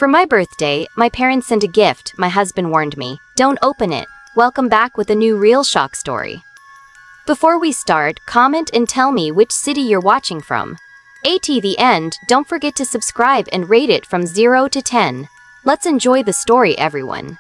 For my birthday, my parents sent a gift. My husband warned me, don't open it. Welcome back with a new real shock story. Before we start, comment and tell me which city you're watching from. At the end, don't forget to subscribe and rate it from 0 to 10. Let's enjoy the story, everyone.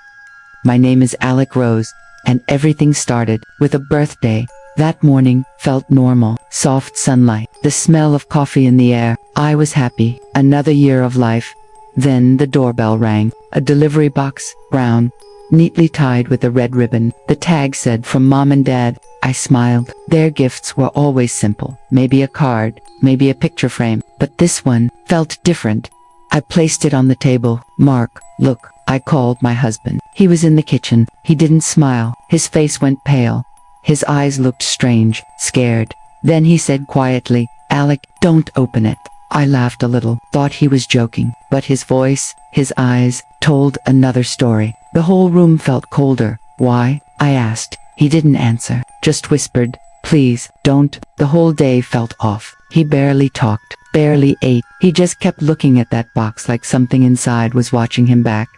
My name is Alic Rose, and everything started with a birthday. That morning felt normal. Soft sunlight, the smell of coffee in the air. I was happy. Another year of life. Then the doorbell rang. A delivery box, brown, neatly tied with a red ribbon. The tag said, "From Mom and Dad." I smiled. Their gifts were always simple. Maybe a card, maybe a picture frame. But this one felt different. I placed it on the table. "Mark, look." I called my husband. He was in the kitchen. He didn't smile. His face went pale. His eyes looked strange, scared. Then he said quietly, "Alic, don't open it." I laughed a little, thought he was joking, but his voice, his eyes, told another story. The whole room felt colder. "Why?" I asked. He didn't answer, just whispered, "Please, don't." The whole day felt off. He barely talked, barely ate. He just kept looking at that box like something inside was watching him back.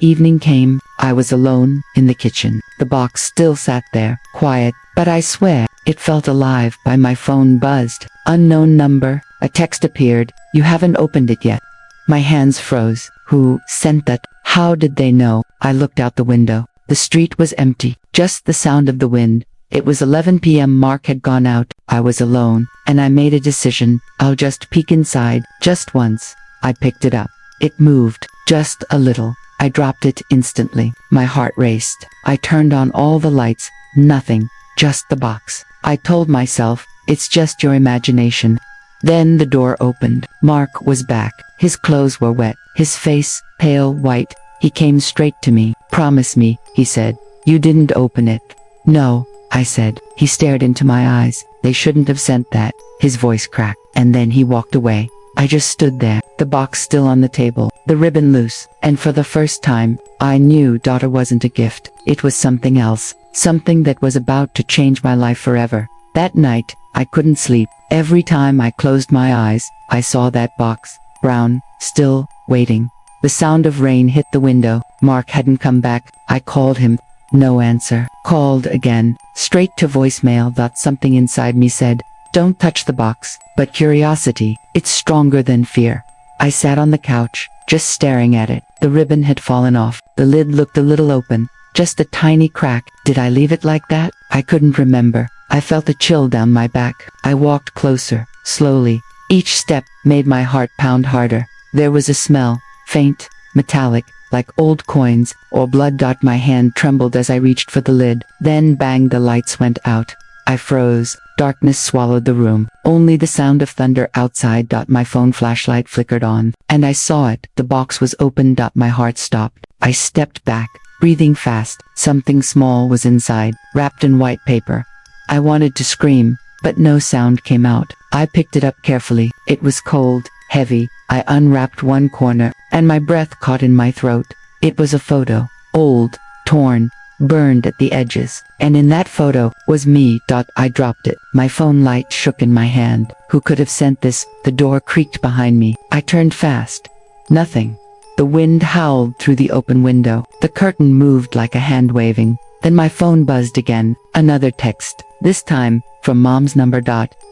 Evening came. I was alone, in the kitchen. The box still sat there, quiet, but I swear, it felt alive. My phone buzzed. Unknown number. A text appeared. "You haven't opened it yet." My hands froze. Who sent that? How did they know? I looked out the window. The street was empty, just the sound of the wind. It was 11 p.m. Mark had gone out. I was alone, and I made a decision. I'll just peek inside, just once. I picked it up. It moved, just a little. I dropped it instantly. My heart raced. I turned on all the lights. Nothing, just the box. I told myself, it's just your imagination. Then the door opened. Mark was back. His clothes were wet, his face pale white. He came straight to me. "Promise me," he said. "You didn't open it." "No," I said. He stared into my eyes. "They shouldn't have sent that." His voice cracked, and then he walked away. I just stood there, the box still on the table, the ribbon loose, and for the first time, I knew daughter wasn't a gift. It was something else, something that was about to change my life forever. That night, I couldn't sleep. Every time I closed my eyes, I saw that box, brown, still, waiting. The sound of rain hit the window. Mark hadn't come back. I called him. No answer. Called again, straight to voicemail. Something inside me said, "Don't touch the box." But curiosity, it's stronger than fear. I sat on the couch, just staring at it. The ribbon had fallen off. The lid looked a little open, just a tiny crack. Did I leave it like that? I couldn't remember. I felt a chill down my back. I walked closer, slowly. Each step made my heart pound harder. There was a smell, faint, metallic, like old coins or blood. My hand trembled as I reached for the lid. Then bang, the lights went out. I froze. Darkness swallowed the room. Only the sound of thunder outside. My phone flashlight flickered on, and I saw it. The box was open. My heart stopped. I stepped back, breathing fast. Something small was inside, wrapped in white paper. I wanted to scream, but no sound came out. I picked it up carefully. It was cold, heavy. I unwrapped one corner, and my breath caught in my throat. It was a photo, old, torn, burned at the edges, and in that photo was me. I dropped it. My phone light shook in my hand. Who could have sent this? The door creaked behind me. I turned fast. Nothing. The wind howled through the open window. The curtain moved like a hand waving. Then my phone buzzed again. Another text. This time, from Mom's number.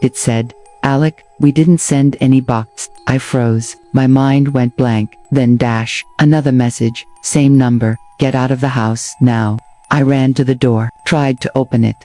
It said, "Alic, we didn't send any box." I froze. My mind went blank. Then another message. Same number. "Get out of the house, now." I ran to the door, tried to open it.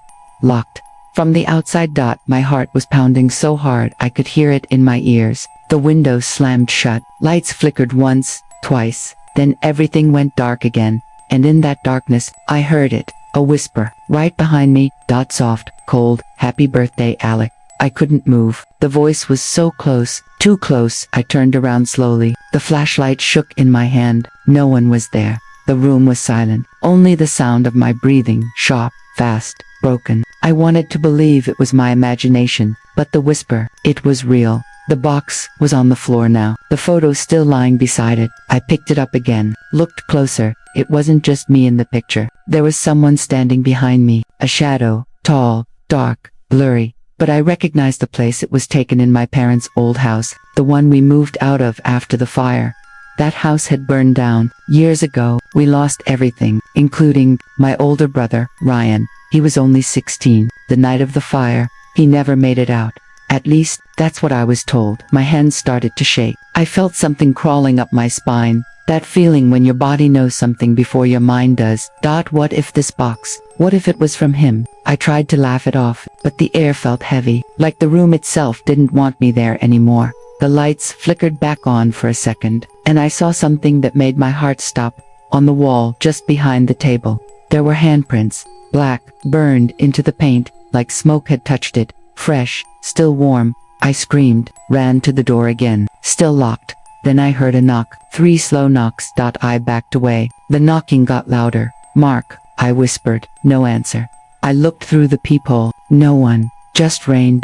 Locked. From the outside. My heart was pounding so hard I could hear it in my ears. The window slammed shut. Lights flickered once, twice. Then everything went dark again. And in that darkness, I heard it. A whisper, right behind me. Soft, cold, "Happy birthday, Alic." I couldn't move. The voice was so close, too close. I turned around slowly. The flashlight shook in my hand. No one was there. The room was silent. Only the sound of my breathing, sharp, fast, broken. I wanted to believe it was my imagination, but the whisper, it was real. The box was on the floor now, the photo still lying beside it. I picked it up again, looked closer. It wasn't just me in the picture. There was someone standing behind me, a shadow, tall, dark, blurry. But I recognized the place. It was taken in my parents' old house, the one we moved out of after the fire. That house had burned down. Years ago, we lost everything, including my older brother, Ryan. He was only 16. The night of the fire, he never made it out. At least, that's what I was told. My hands started to shake. I felt something crawling up my spine. That feeling when your body knows something before your mind does. What if this box? What if it was from him? I tried to laugh it off, but the air felt heavy, like the room itself didn't want me there anymore. The lights flickered back on for a second, and I saw something that made my heart stop. On the wall, just behind the table, there were handprints, black, burned into the paint, like smoke had touched it, fresh, still warm. I screamed, ran to the door again, still locked. Then I heard a knock, 3 slow knocks. I backed away. The knocking got louder. Mark, I whispered, no answer. I looked through the peephole, no one, just rain.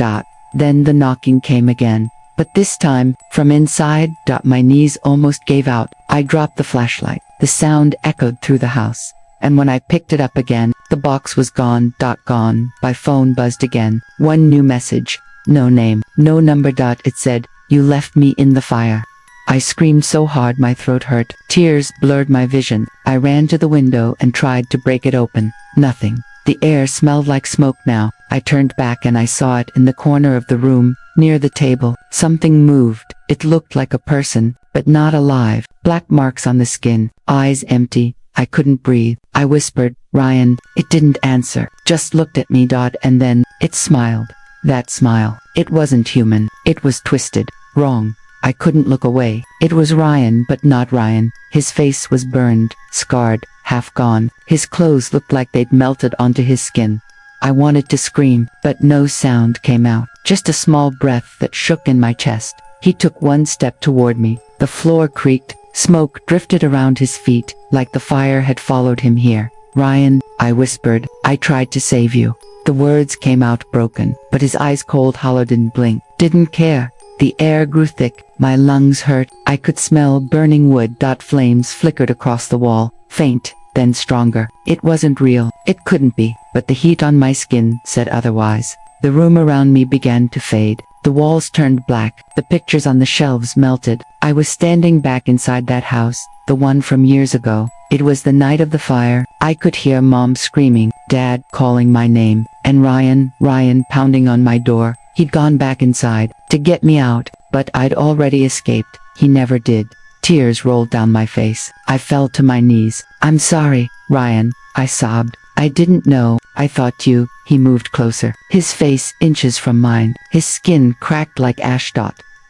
Then the knocking came again. But this time, from inside. My knees almost gave out. I dropped the flashlight. The sound echoed through the house. And when I picked it up again, the box was gone. Gone. My phone buzzed again. One new message. No name, no number. It said, you left me in the fire. I screamed so hard my throat hurt. Tears blurred my vision. I ran to the window and tried to break it open. Nothing. The air smelled like smoke now. I turned back and I saw it in the corner of the room, near the table. Something moved. It looked like a person, but not alive. Black marks on the skin, eyes empty. I couldn't breathe. I whispered, Ryan. It didn't answer, just looked at me. And then, it smiled. That smile. It wasn't human. It was twisted. Wrong. I couldn't look away. It was Ryan, but not Ryan. His face was burned, scarred, half gone. His clothes looked like they'd melted onto his skin. I wanted to scream, but no sound came out. Just a small breath that shook in my chest. He took one step toward me. The floor creaked. Smoke drifted around his feet, like the fire had followed him here. Ryan, I whispered, I tried to save you. The words came out broken, but his eyes cold hollow didn't blink. Didn't care. The air grew thick, my lungs hurt, I could smell burning wood. Flames flickered across the wall, faint, then stronger. It wasn't real, it couldn't be, but the heat on my skin said otherwise. The room around me began to fade. The walls turned black, the pictures on the shelves melted. I was standing back inside that house, the one from years ago. It was the night of the fire. I could hear Mom screaming, Dad calling my name, and Ryan pounding on my door. He'd gone back inside to get me out, but I'd already escaped. He never did. Tears rolled down my face. I fell to my knees. I'm sorry, Ryan, I sobbed. I didn't know. I thought you. He moved closer, his face inches from mine. His skin cracked like ash.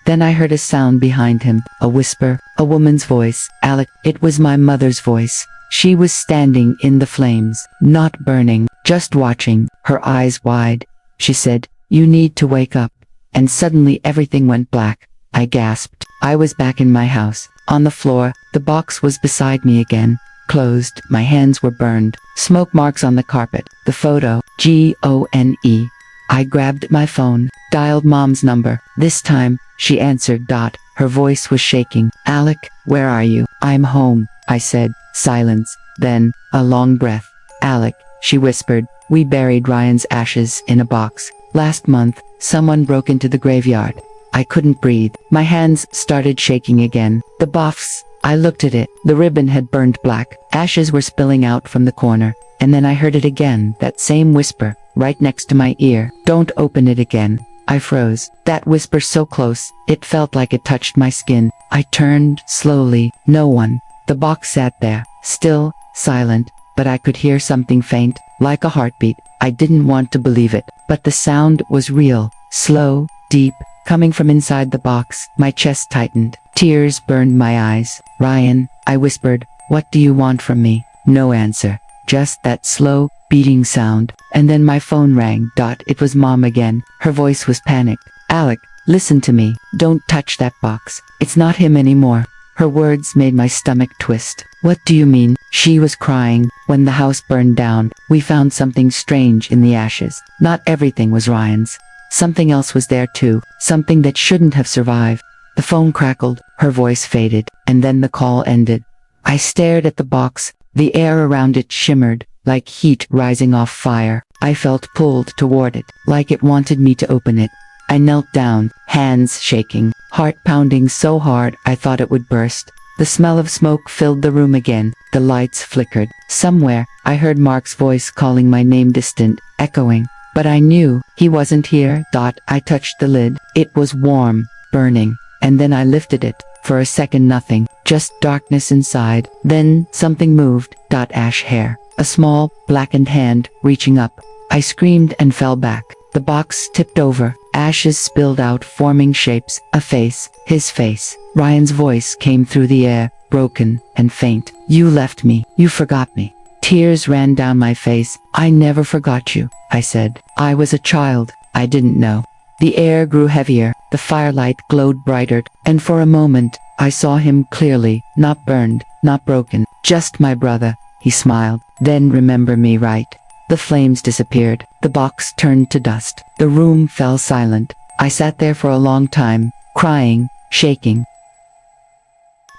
Then I heard a sound behind him, a whisper, a woman's voice. Alic. It was my mother's voice. She was standing in the flames, not burning, just watching, her eyes wide. She said, you need to wake up. And suddenly everything went black. I gasped. I was back in my house. On the floor, the box was beside me again. Closed, my hands were burned. Smoke marks on the carpet. The photo, Gone. I grabbed my phone, dialed Mom's number. This time, she answered. Her voice was shaking. Alic, where are you? I'm home, I said. Silence. Then, a long breath. Alic, she whispered, we buried Ryan's ashes in a box. Last month, someone broke into the graveyard. I couldn't breathe. My hands started shaking again. The box. I looked at it. The ribbon had burned black. Ashes were spilling out from the corner. And then I heard it again, that same whisper, right next to my ear. Don't open it again. I froze. That whisper so close, it felt like it touched my skin. I turned, slowly. No one. The box sat there, still, silent, but I could hear something faint, like a heartbeat. I didn't want to believe it, but the sound was real, slow, deep, coming from inside the box. My chest tightened. Tears burned my eyes. Ryan, I whispered, what do you want from me? No answer. Just that slow, beating sound. And then my phone rang. It was Mom again. Her voice was panicked. Alic, listen to me. Don't touch that box. It's not him anymore. Her words made my stomach twist. What do you mean? She was crying. When the house burned down, we found something strange in the ashes. Not everything was Ryan's. Something else was there too. Something that shouldn't have survived. The phone crackled. Her voice faded. And then the call ended. I stared at the box. The air around it shimmered, like heat rising off fire. I felt pulled toward it, like it wanted me to open it. I knelt down, hands shaking, heart pounding so hard I thought it would burst. The smell of smoke filled the room again. The lights flickered. Somewhere, I heard Mark's voice calling my name, distant, echoing. But I knew he wasn't here. I touched the lid. It was warm, burning, and then I lifted it. For a second nothing, just darkness inside. Then something moved. Ash hair. A small, blackened hand, reaching up. I screamed and fell back. The box tipped over. Ashes spilled out, forming shapes. A face. His face. Ryan's voice came through the air, broken and faint. "You left me. You forgot me." Tears ran down my face. "I never forgot you," I said. "I was a child. I didn't know." The air grew heavier. The firelight glowed brighter, and for a moment, I saw him clearly, not burned, not broken, just my brother. He smiled. "Then remember me, right?" The flames disappeared. The box turned to dust. The room fell silent. I sat there for a long time, crying, shaking,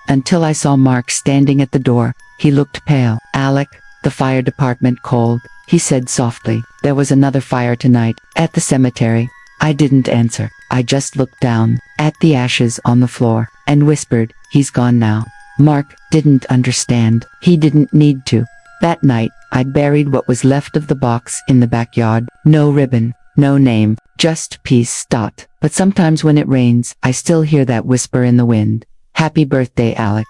until I saw Mark standing at the door. He looked pale. "Alic, the fire department called," he said softly. "There was another fire tonight, at the cemetery." I didn't answer. I just looked down, at the ashes on the floor, and whispered, "He's gone now." Mark didn't understand. He didn't need to. That night, I buried what was left of the box in the backyard. No ribbon, no name, just peace. But sometimes when it rains, I still hear that whisper in the wind. "Happy birthday, Alic."